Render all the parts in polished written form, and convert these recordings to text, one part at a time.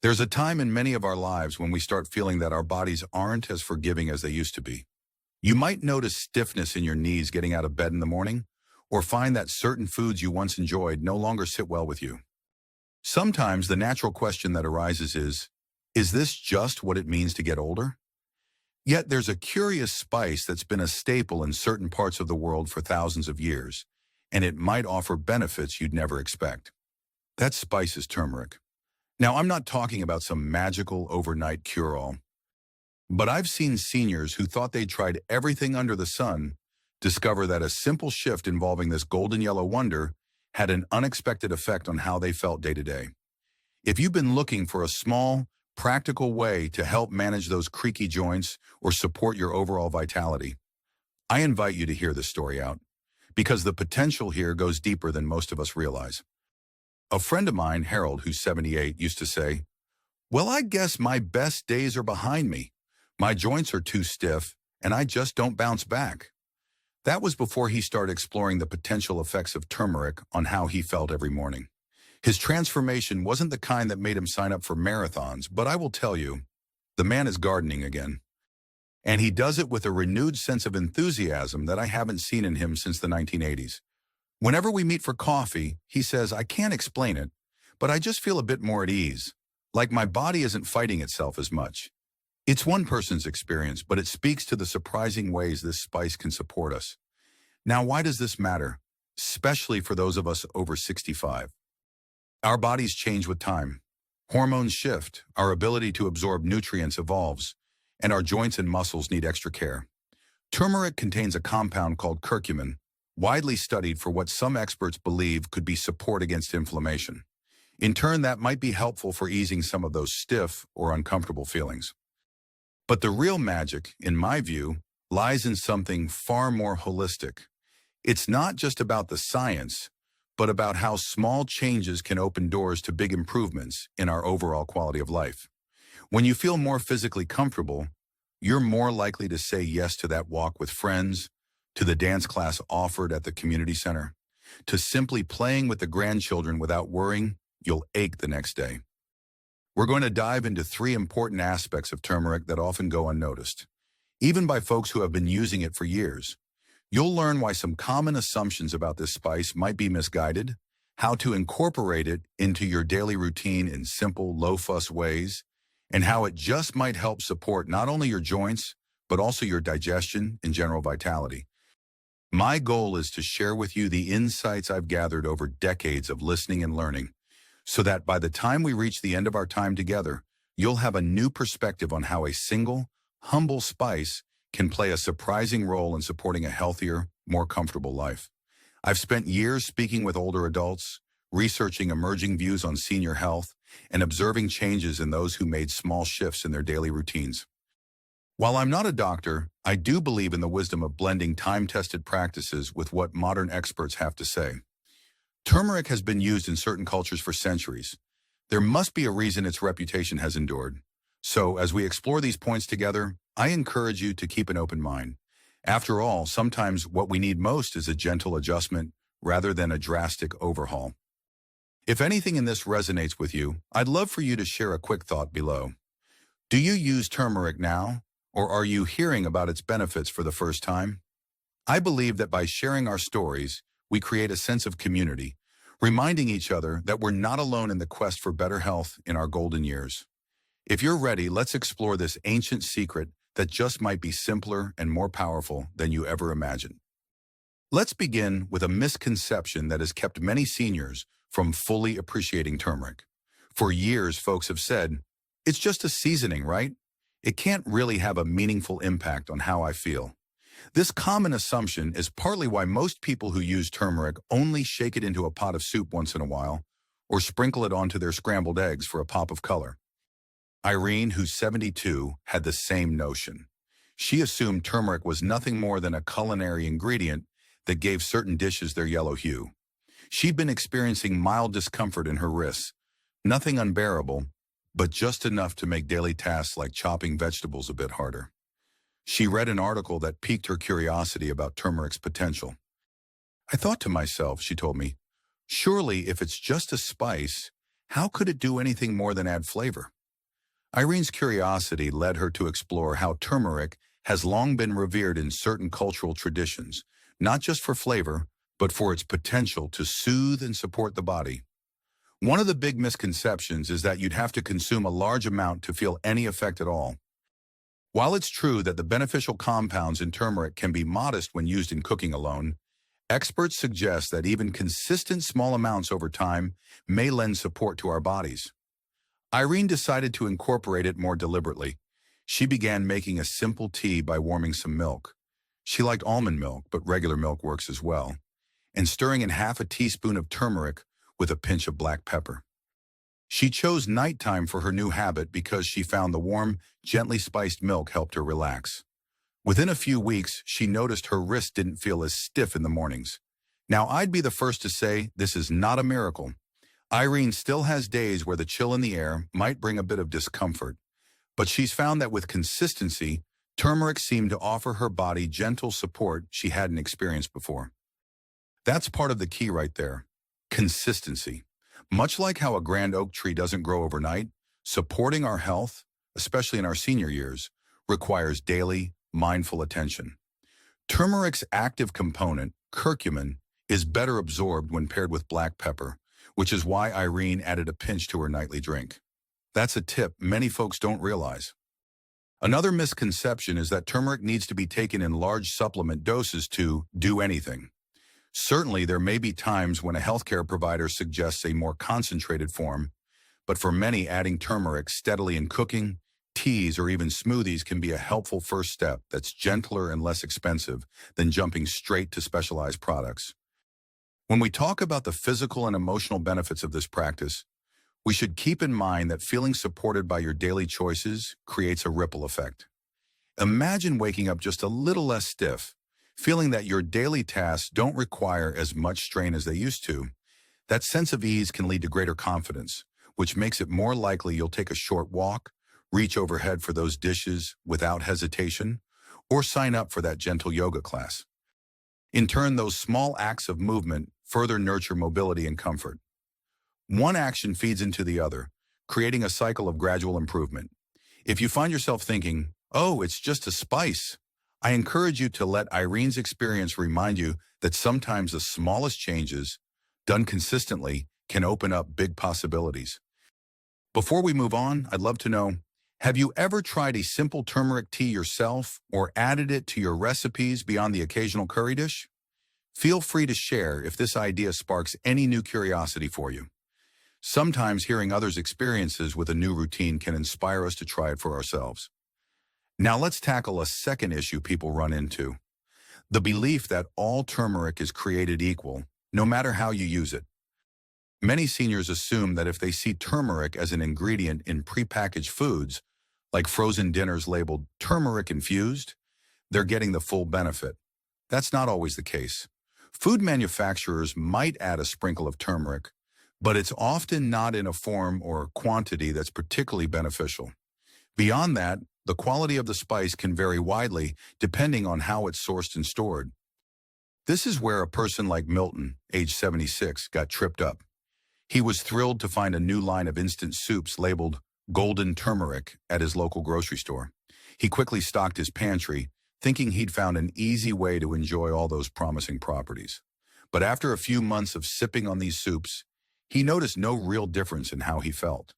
There's a time in many of our lives when we start feeling that our bodies aren't as forgiving as they used to be. You might notice stiffness in your knees getting out of bed in the morning, or find that certain foods you once enjoyed no longer sit well with you. Sometimes the natural question that arises is this just what it means to get older? Yet there's a curious spice that's been a staple in certain parts of the world for thousands of years, and it might offer benefits you'd never expect. That spice is turmeric. Now, I'm not talking about some magical overnight cure-all, but I've seen seniors who thought they'd tried everything under the sun discover that a simple shift involving this golden yellow wonder had an unexpected effect on how they felt day to day. If you've been looking for a small, practical way to help manage those creaky joints or support your overall vitality, I invite you to hear this story out, because the potential here goes deeper than most of us realize. A friend of mine, Harold, who's 78, used to say, "Well, I guess my best days are behind me. My joints are too stiff, and I just don't bounce back." That was before he started exploring the potential effects of turmeric on how he felt every morning. His transformation wasn't the kind that made him sign up for marathons, but I will tell you, the man is gardening again. And he does it with a renewed sense of enthusiasm that I haven't seen in him since the 1980s. Whenever we meet for coffee, he says, "I can't explain it, but I just feel a bit more at ease, like my body isn't fighting itself as much." It's one person's experience, but it speaks to the surprising ways this spice can support us. Now, why does this matter? Especially for those of us over 65. Our bodies change with time. Hormones shift, our ability to absorb nutrients evolves, and our joints and muscles need extra care. Turmeric contains a compound called curcumin, widely studied for what some experts believe could be support against inflammation. In turn, that might be helpful for easing some of those stiff or uncomfortable feelings. But the real magic, in my view, lies in something far more holistic. It's not just about the science, but about how small changes can open doors to big improvements in our overall quality of life. When you feel more physically comfortable, you're more likely to say yes to that walk with friends, to the dance class offered at the community center, to simply playing with the grandchildren without worrying you'll ache the next day. We're going to dive into 3 important aspects of turmeric that often go unnoticed, even by folks who have been using it for years. You'll learn why some common assumptions about this spice might be misguided, how to incorporate it into your daily routine in simple, low-fuss ways, and how it just might help support not only your joints, but also your digestion and general vitality. My goal is to share with you the insights I've gathered over decades of listening and learning, so that by the time we reach the end of our time together, you'll have a new perspective on how a single, humble spice can play a surprising role in supporting a healthier, more comfortable life. I've spent years speaking with older adults, researching emerging views on senior health, and observing changes in those who made small shifts in their daily routines. While I'm not a doctor, I do believe in the wisdom of blending time-tested practices with what modern experts have to say. Turmeric has been used in certain cultures for centuries. There must be a reason its reputation has endured. So, as we explore these points together, I encourage you to keep an open mind. After all, sometimes what we need most is a gentle adjustment rather than a drastic overhaul. If anything in this resonates with you, I'd love for you to share a quick thought below. Do you use turmeric now, or are you hearing about its benefits for the first time? I believe that by sharing our stories, we create a sense of community, reminding each other that we're not alone in the quest for better health in our golden years. If you're ready, let's explore this ancient secret that just might be simpler and more powerful than you ever imagined. Let's begin with a misconception that has kept many seniors from fully appreciating turmeric. For years, folks have said, "It's just a seasoning, right? It can't really have a meaningful impact on how I feel." This common assumption is partly why most people who use turmeric only shake it into a pot of soup once in a while, or sprinkle it onto their scrambled eggs for a pop of color. Irene, who's 72, had the same notion. She assumed turmeric was nothing more than a culinary ingredient that gave certain dishes their yellow hue. She'd been experiencing mild discomfort in her wrists, nothing unbearable, but just enough to make daily tasks like chopping vegetables a bit harder. She read an article that piqued her curiosity about turmeric's potential. "I thought to myself," she told me, "surely if it's just a spice, how could it do anything more than add flavor? Irene's curiosity led her to explore how turmeric has long been revered in certain cultural traditions, not just for flavor, but for its potential to soothe and support the body. One of the big misconceptions is that you'd have to consume a large amount to feel any effect at all. While it's true that the beneficial compounds in turmeric can be modest when used in cooking alone, experts suggest that even consistent small amounts over time may lend support to our bodies. Irene decided to incorporate it more deliberately. She began making a simple tea by warming some milk. She liked almond milk, but regular milk works as well, and stirring in half a teaspoon of turmeric with a pinch of black pepper. She chose nighttime for her new habit because she found the warm, gently spiced milk helped her relax. Within a few weeks, she noticed her wrist didn't feel as stiff in the mornings. Now, I'd be the first to say this is not a miracle. Irene still has days where the chill in the air might bring a bit of discomfort, but she's found that with consistency, turmeric seemed to offer her body gentle support she hadn't experienced before. That's part of the key right there. Consistency. Much like how a grand oak tree doesn't grow overnight, supporting our health, especially in our senior years, requires daily, mindful attention. Turmeric's active component, curcumin, is better absorbed when paired with black pepper, which is why Irene added a pinch to her nightly drink. That's a tip many folks don't realize. Another misconception is that turmeric needs to be taken in large supplement doses to do anything. Certainly, there may be times when a healthcare provider suggests a more concentrated form, but for many, adding turmeric steadily in cooking, teas, or even smoothies can be a helpful first step that's gentler and less expensive than jumping straight to specialized products. When we talk about the physical and emotional benefits of this practice, we should keep in mind that feeling supported by your daily choices creates a ripple effect. Imagine waking up just a little less stiff, feeling that your daily tasks don't require as much strain as they used to. That sense of ease can lead to greater confidence, which makes it more likely you'll take a short walk, reach overhead for those dishes without hesitation, or sign up for that gentle yoga class. In turn, those small acts of movement further nurture mobility and comfort. One action feeds into the other, creating a cycle of gradual improvement. If you find yourself thinking, "Oh, it's just a spice," I encourage you to let Irene's experience remind you that sometimes the smallest changes, done consistently, can open up big possibilities. Before we move on, I'd love to know, have you ever tried a simple turmeric tea yourself or added it to your recipes beyond the occasional curry dish? Feel free to share if this idea sparks any new curiosity for you. Sometimes hearing others' experiences with a new routine can inspire us to try it for ourselves. Now let's tackle a second issue people run into: the belief that all turmeric is created equal, no matter how you use it. Many seniors assume that if they see turmeric as an ingredient in prepackaged foods, like frozen dinners labeled turmeric infused, they're getting the full benefit. That's not always the case. Food manufacturers might add a sprinkle of turmeric, but it's often not in a form or quantity that's particularly beneficial. Beyond that, the quality of the spice can vary widely depending on how it's sourced and stored. This is where a person like Milton, age 76, got tripped up. He was thrilled to find a new line of instant soups labeled Golden Turmeric at his local grocery store. He quickly stocked his pantry, thinking he'd found an easy way to enjoy all those promising properties. But after a few months of sipping on these soups, he noticed no real difference in how he felt.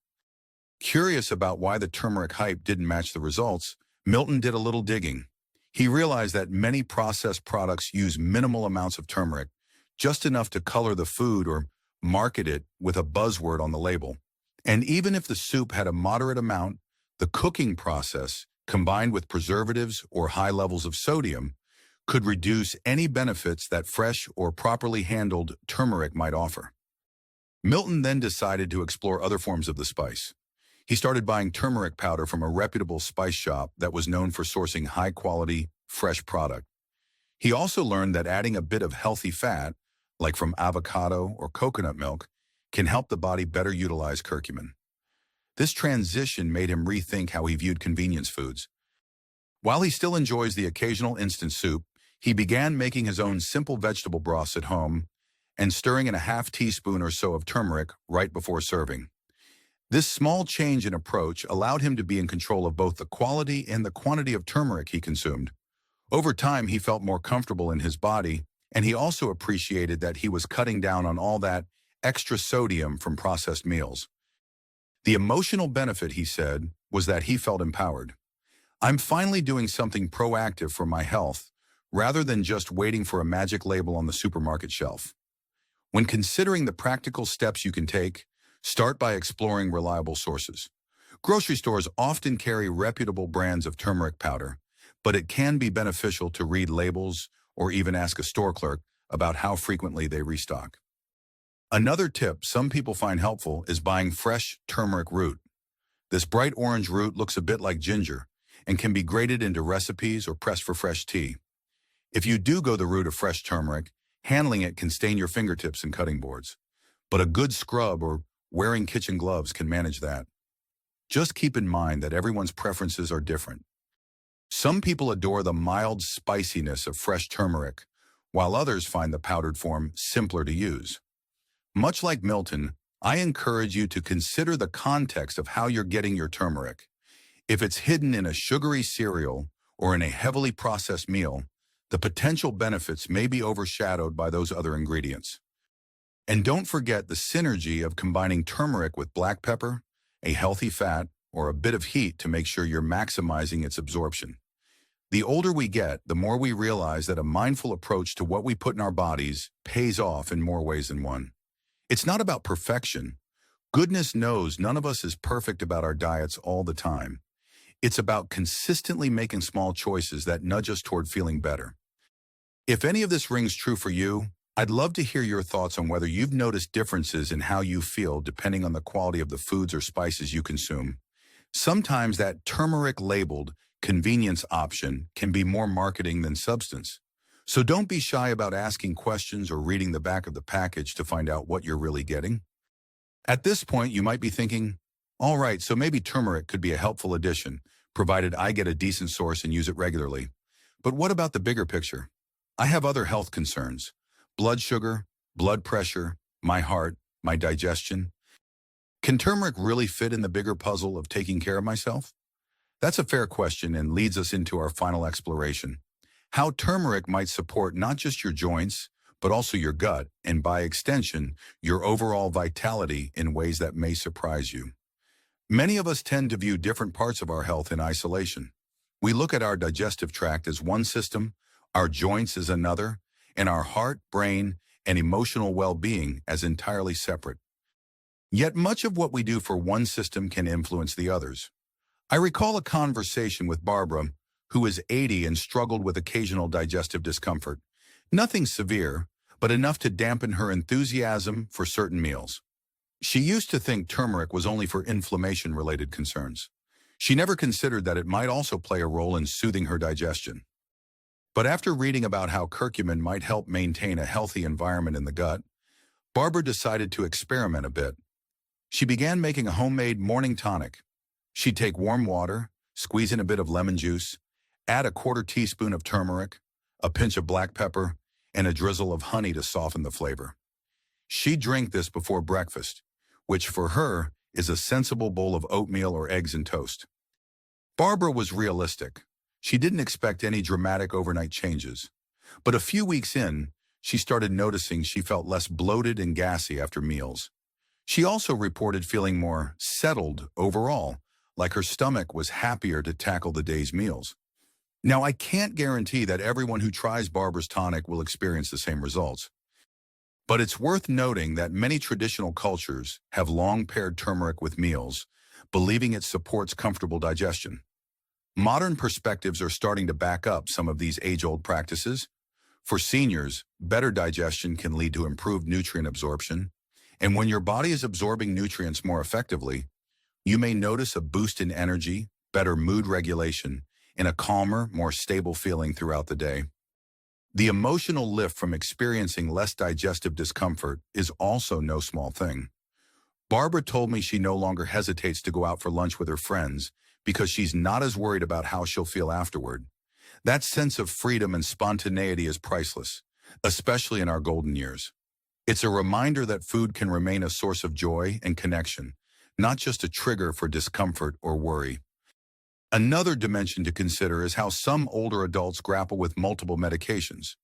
Curious about why the turmeric hype didn't match the results, Milton did a little digging. He realized that many processed products use minimal amounts of turmeric, just enough to color the food or market it with a buzzword on the label. And even if the soup had a moderate amount, the cooking process, combined with preservatives or high levels of sodium, could reduce any benefits that fresh or properly handled turmeric might offer. Milton then decided to explore other forms of the spice. He started buying turmeric powder from a reputable spice shop that was known for sourcing high-quality, fresh product. He also learned that adding a bit of healthy fat, like from avocado or coconut milk, can help the body better utilize curcumin. This transition made him rethink how he viewed convenience foods. While he still enjoys the occasional instant soup, he began making his own simple vegetable broths at home and stirring in a half teaspoon or so of turmeric right before serving. This small change in approach allowed him to be in control of both the quality and the quantity of turmeric he consumed. Over time, he felt more comfortable in his body, and he also appreciated that he was cutting down on all that extra sodium from processed meals. The emotional benefit, he said, was that he felt empowered. I'm finally doing something proactive for my health, rather than just waiting for a magic label on the supermarket shelf. When considering the practical steps you can take, start by exploring reliable sources. Grocery stores often carry reputable brands of turmeric powder, but it can be beneficial to read labels or even ask a store clerk about how frequently they restock. Another tip some people find helpful is buying fresh turmeric root. This bright orange root looks a bit like ginger and can be grated into recipes or pressed for fresh tea. If you do go the route of fresh turmeric, handling it can stain your fingertips and cutting boards. But a good scrub or wearing kitchen gloves can manage that. Just keep in mind that everyone's preferences are different. Some people adore the mild spiciness of fresh turmeric, while others find the powdered form simpler to use. Much like Milton, I encourage you to consider the context of how you're getting your turmeric. If it's hidden in a sugary cereal or in a heavily processed meal, the potential benefits may be overshadowed by those other ingredients. And don't forget the synergy of combining turmeric with black pepper, a healthy fat, or a bit of heat to make sure you're maximizing its absorption. The older we get, the more we realize that a mindful approach to what we put in our bodies pays off in more ways than one. It's not about perfection. Goodness knows none of us is perfect about our diets all the time. It's about consistently making small choices that nudge us toward feeling better. If any of this rings true for you, I'd love to hear your thoughts on whether you've noticed differences in how you feel depending on the quality of the foods or spices you consume. Sometimes that turmeric-labeled convenience option can be more marketing than substance. So don't be shy about asking questions or reading the back of the package to find out what you're really getting. At this point, you might be thinking, all right, so maybe turmeric could be a helpful addition, provided I get a decent source and use it regularly. But what about the bigger picture? I have other health concerns: blood sugar, blood pressure, my heart, my digestion. Can turmeric really fit in the bigger puzzle of taking care of myself? That's a fair question and leads us into our final exploration: how turmeric might support not just your joints, but also your gut, and by extension, your overall vitality in ways that may surprise you. Many of us tend to view different parts of our health in isolation. We look at our digestive tract as one system, our joints as another, and our heart, brain, and emotional well-being as entirely separate. Yet much of what we do for one system can influence the others. I recall a conversation with Barbara, who is 80 and struggled with occasional digestive discomfort. Nothing severe, but enough to dampen her enthusiasm for certain meals. She used to think turmeric was only for inflammation-related concerns. She never considered that it might also play a role in soothing her digestion. But after reading about how curcumin might help maintain a healthy environment in the gut, Barbara decided to experiment a bit. She began making a homemade morning tonic. She'd take warm water, squeeze in a bit of lemon juice, add a quarter teaspoon of turmeric, a pinch of black pepper, and a drizzle of honey to soften the flavor. She'd drink this before breakfast, which for her is a sensible bowl of oatmeal or eggs and toast. Barbara was realistic. She didn't expect any dramatic overnight changes. But a few weeks in, she started noticing she felt less bloated and gassy after meals. She also reported feeling more settled overall, like her stomach was happier to tackle the day's meals. Now, I can't guarantee that everyone who tries Barbara's tonic will experience the same results. But it's worth noting that many traditional cultures have long paired turmeric with meals, believing it supports comfortable digestion. Modern perspectives are starting to back up some of these age-old practices. For seniors, better digestion can lead to improved nutrient absorption, and when your body is absorbing nutrients more effectively, you may notice a boost in energy, better mood regulation, and a calmer, more stable feeling throughout the day. The emotional lift from experiencing less digestive discomfort is also no small thing. Barbara told me she no longer hesitates to go out for lunch with her friends because she's not as worried about how she'll feel afterward. That sense of freedom and spontaneity is priceless, especially in our golden years. It's a reminder that food can remain a source of joy and connection, not just a trigger for discomfort or worry. Another dimension to consider is how some older adults grapple with multiple medications,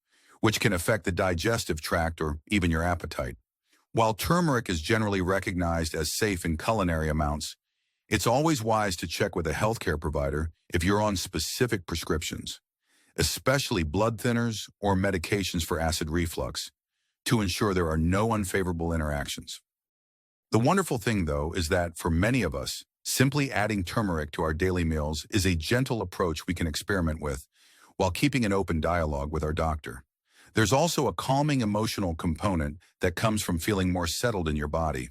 which can affect the digestive tract or even your appetite. While turmeric is generally recognized as safe in culinary amounts, it's always wise to check with a healthcare provider if you're on specific prescriptions, especially blood thinners or medications for acid reflux, to ensure there are no unfavorable interactions. The wonderful thing, though, is that for many of us, simply adding turmeric to our daily meals is a gentle approach we can experiment with while keeping an open dialogue with our doctor. There's also a calming emotional component that comes from feeling more settled in your body.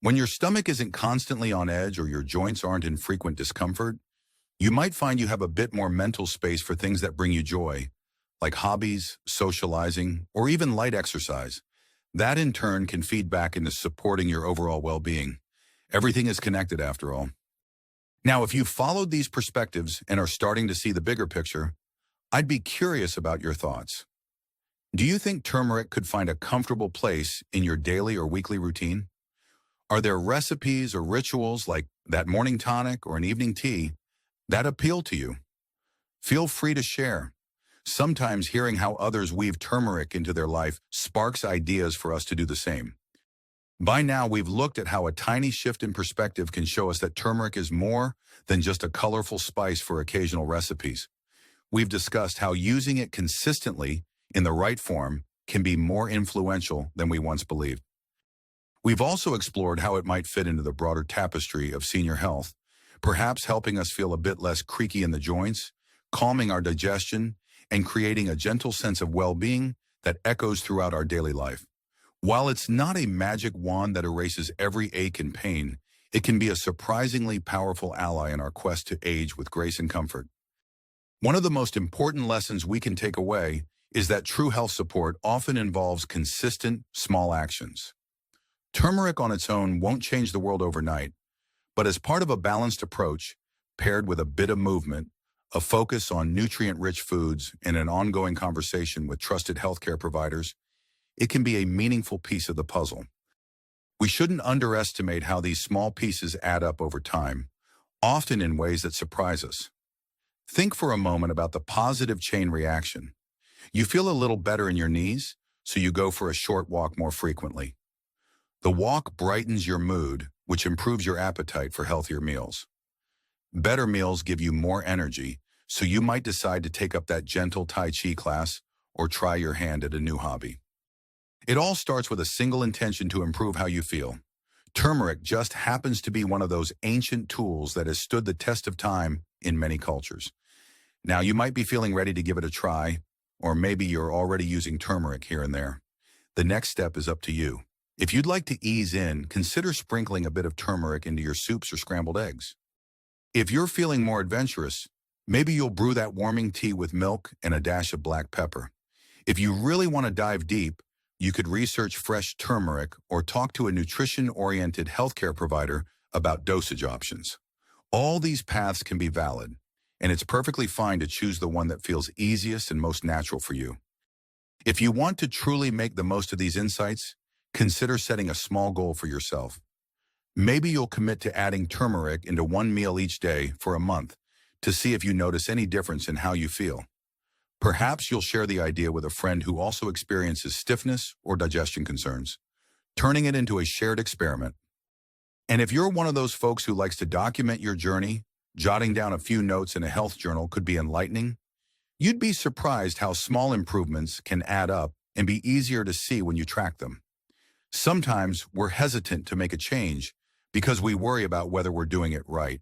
When your stomach isn't constantly on edge or your joints aren't in frequent discomfort, you might find you have a bit more mental space for things that bring you joy, like hobbies, socializing, or even light exercise. That in turn can feed back into supporting your overall well-being. Everything is connected after all. Now, if you've followed these perspectives and are starting to see the bigger picture, I'd be curious about your thoughts. Do you think turmeric could find a comfortable place in your daily or weekly routine? Are there recipes or rituals like that morning tonic or an evening tea that appeal to you? Feel free to share. Sometimes hearing how others weave turmeric into their life sparks ideas for us to do the same. By now, we've looked at how a tiny shift in perspective can show us that turmeric is more than just a colorful spice for occasional recipes. We've discussed how using it consistently in the right form can be more influential than we once believed. We've also explored how it might fit into the broader tapestry of senior health, perhaps helping us feel a bit less creaky in the joints, calming our digestion, and creating a gentle sense of well-being that echoes throughout our daily life. While it's not a magic wand that erases every ache and pain, it can be a surprisingly powerful ally in our quest to age with grace and comfort. One of the most important lessons we can take away is that true health support often involves consistent, small actions. Turmeric on its own won't change the world overnight, but as part of a balanced approach, paired with a bit of movement, a focus on nutrient-rich foods, and an ongoing conversation with trusted healthcare providers, it can be a meaningful piece of the puzzle. We shouldn't underestimate how these small pieces add up over time, often in ways that surprise us. Think for a moment about the positive chain reaction. You feel a little better in your knees, so you go for a short walk more frequently. The walk brightens your mood, which improves your appetite for healthier meals. Better meals give you more energy, so you might decide to take up that gentle Tai Chi class or try your hand at a new hobby. It all starts with a single intention to improve how you feel. Turmeric just happens to be one of those ancient tools that has stood the test of time in many cultures. Now, you might be feeling ready to give it a try, or maybe you're already using turmeric here and there. The next step is up to you. If you'd like to ease in, consider sprinkling a bit of turmeric into your soups or scrambled eggs. If you're feeling more adventurous, maybe you'll brew that warming tea with milk and a dash of black pepper. If you really want to dive deep, you could research fresh turmeric or talk to a nutrition-oriented healthcare provider about dosage options. All these paths can be valid, and it's perfectly fine to choose the one that feels easiest and most natural for you. If you want to truly make the most of these insights, consider setting a small goal for yourself. Maybe you'll commit to adding turmeric into one meal each day for a month to see if you notice any difference in how you feel. Perhaps you'll share the idea with a friend who also experiences stiffness or digestion concerns, turning it into a shared experiment. And if you're one of those folks who likes to document your journey, jotting down a few notes in a health journal could be enlightening. You'd be surprised how small improvements can add up and be easier to see when you track them. Sometimes we're hesitant to make a change because we worry about whether we're doing it right.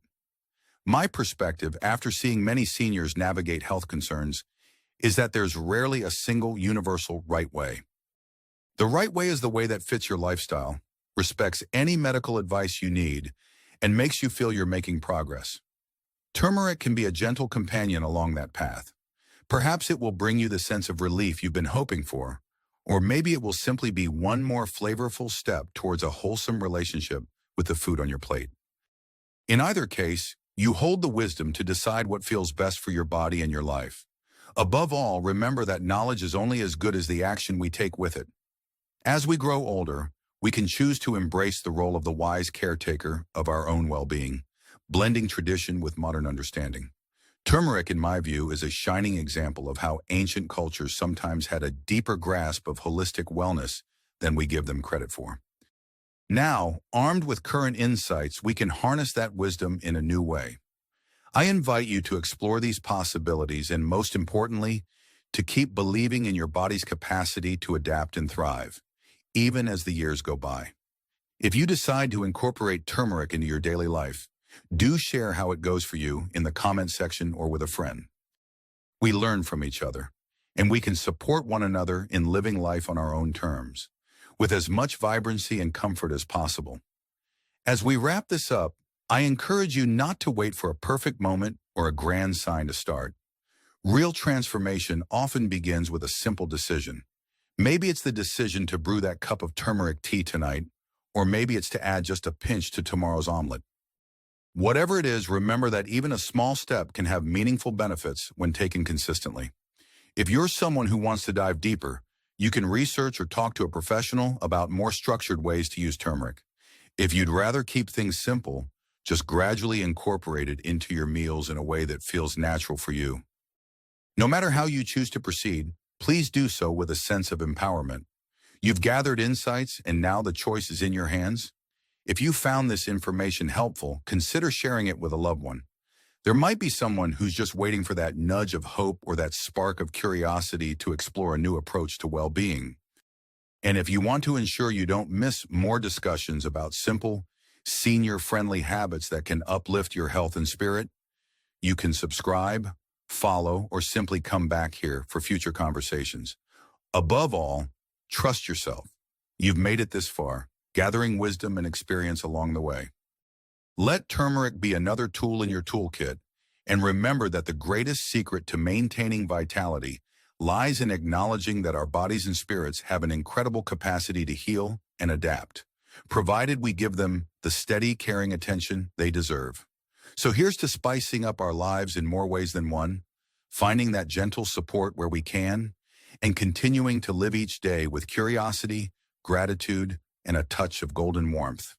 My perspective, after seeing many seniors navigate health concerns, is that there's rarely a single universal right way. The right way is the way that fits your lifestyle, respects any medical advice you need, and makes you feel you're making progress. Turmeric can be a gentle companion along that path. Perhaps it will bring you the sense of relief you've been hoping for, or maybe it will simply be one more flavorful step towards a wholesome relationship with the food on your plate. In either case, you hold the wisdom to decide what feels best for your body and your life. Above all, remember that knowledge is only as good as the action we take with it. As we grow older, we can choose to embrace the role of the wise caretaker of our own well-being, blending tradition with modern understanding. Turmeric, in my view, is a shining example of how ancient cultures sometimes had a deeper grasp of holistic wellness than we give them credit for. Now, armed with current insights, we can harness that wisdom in a new way. I invite you to explore these possibilities and, most importantly, to keep believing in your body's capacity to adapt and thrive, even as the years go by. If you decide to incorporate turmeric into your daily life, do share how it goes for you in the comment section or with a friend. We learn from each other, and we can support one another in living life on our own terms, with as much vibrancy and comfort as possible. As we wrap this up, I encourage you not to wait for a perfect moment or a grand sign to start. Real transformation often begins with a simple decision. Maybe it's the decision to brew that cup of turmeric tea tonight, or maybe it's to add just a pinch to tomorrow's omelet. Whatever it is, remember that even a small step can have meaningful benefits when taken consistently. If you're someone who wants to dive deeper, you can research or talk to a professional about more structured ways to use turmeric. If you'd rather keep things simple, just gradually incorporate it into your meals in a way that feels natural for you. No matter how you choose to proceed, please do so with a sense of empowerment. You've gathered insights, and now the choice is in your hands. If you found this information helpful, consider sharing it with a loved one. There might be someone who's just waiting for that nudge of hope or that spark of curiosity to explore a new approach to well-being. And if you want to ensure you don't miss more discussions about simple, senior-friendly habits that can uplift your health and spirit, you can subscribe, follow, or simply come back here for future conversations. Above all, trust yourself. You've made it this far, gathering wisdom and experience along the way. Let turmeric be another tool in your toolkit, and remember that the greatest secret to maintaining vitality lies in acknowledging that our bodies and spirits have an incredible capacity to heal and adapt, provided we give them the steady, caring attention they deserve. So here's to spicing up our lives in more ways than one, finding that gentle support where we can, and continuing to live each day with curiosity, gratitude, and a touch of golden warmth.